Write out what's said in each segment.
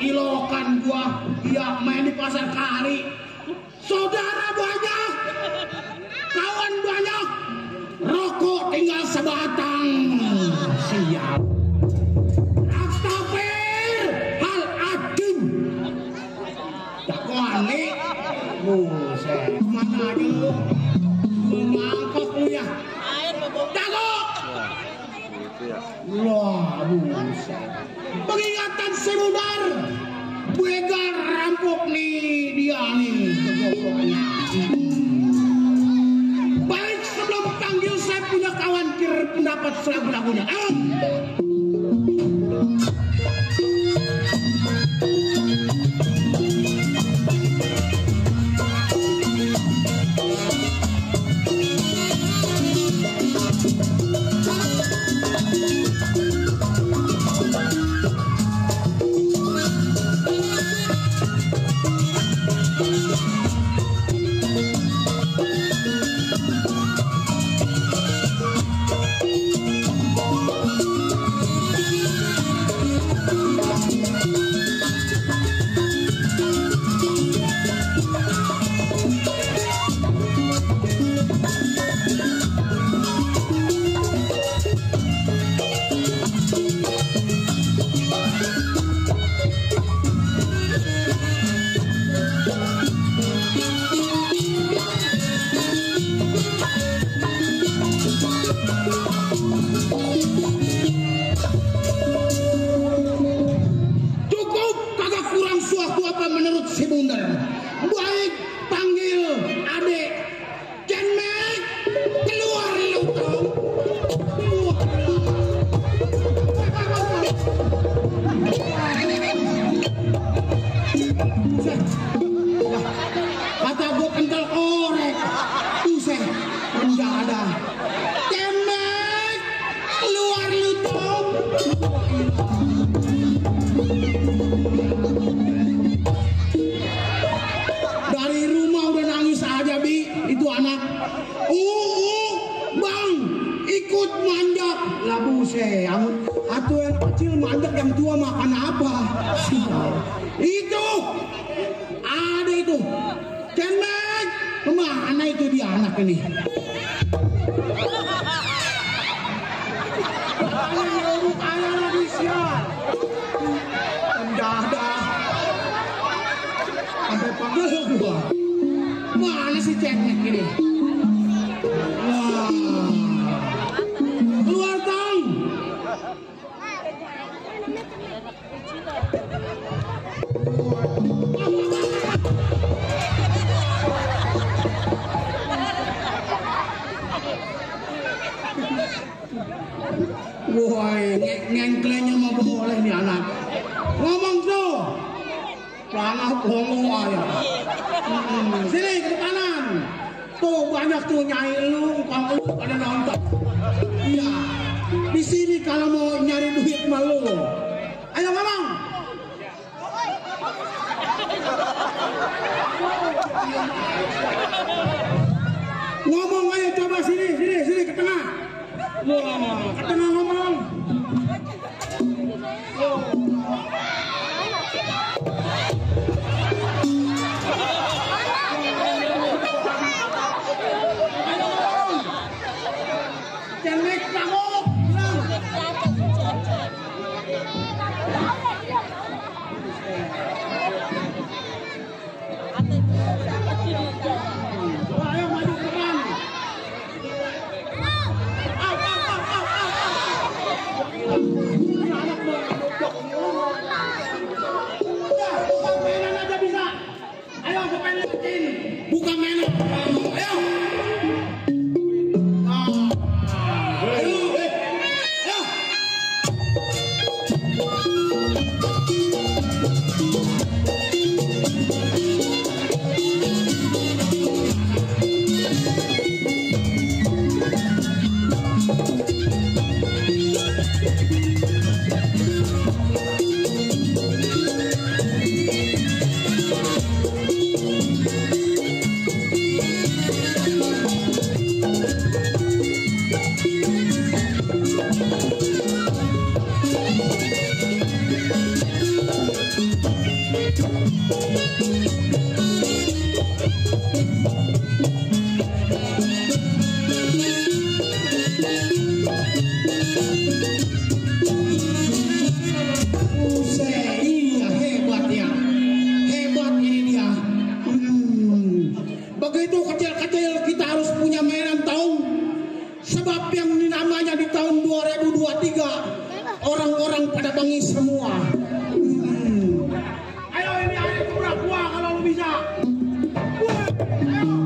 Ilokan gua, dia main di pasar kari. Saudara banyak, kawan banyak, rokok tinggal sebatang. Siap. Astagfir, hal adim. Jagoan nih, buset, mana aja lu? Memangkok lu ya? Jago. Wah, buset. Pengingatan Semudar, begal rampok nih dia nih kegobloknya. Baik, sebelum panggil saya punya kawan kir pendapat selagu-lagunya. Kata gue kental korek, buset, penjada, kemek, keluar lu Tom. Dari rumah udah nangis aja Bi, itu anak. Bang, ikut manjak. Lah buset, atuh yang kecil manjak, yang tua makan apa? Itu ada itu kemek, kemana itu dia anak ini? Ayah lagi sial, pendadak sampai pegel gua. Mana si kemek ini? Wah, keluar Tong. Woi, ngengklenya mau boleh nih anak. Ngomong tuh, pelangap ngomong aja. Sini ke kanan. Tuh banyak tuh nyai lu, kalau lu pada nonton. Iya, di sini kalau mau nyari duit malu. Ayo ngomong. Ngomong ayo, coba sini ke tengah. Wah, ke tengah ngomong. Kemek kamu. pada bengis semua. Ayo ini air kurang gua kalau lu bisa. Ayo.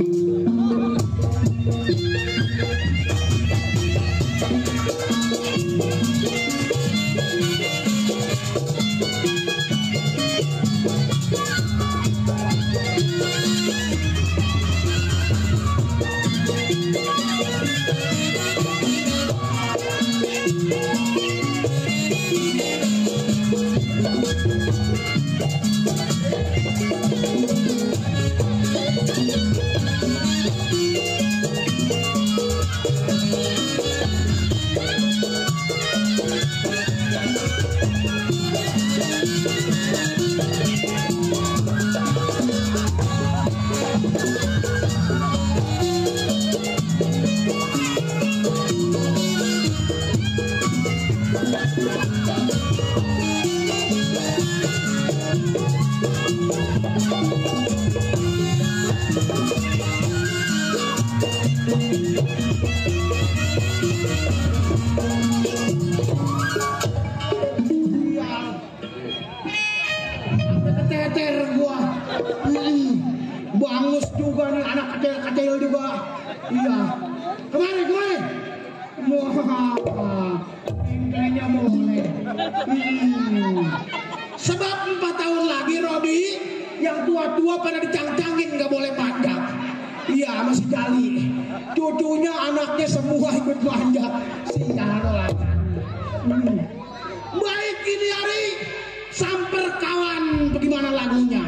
Teter gua. Bangus juga nih anak kecil juga. Iya. Kemari. Wah. Kayaknya boleh. Sebab 4 tahun lagi Rodi yang tua-tua pada dicang-cangin gak boleh panjang. Iya masih jali. Cucunya anaknya semua ikut panjang. Sialan. Baik ini hari samper kawan bagaimana lagunya?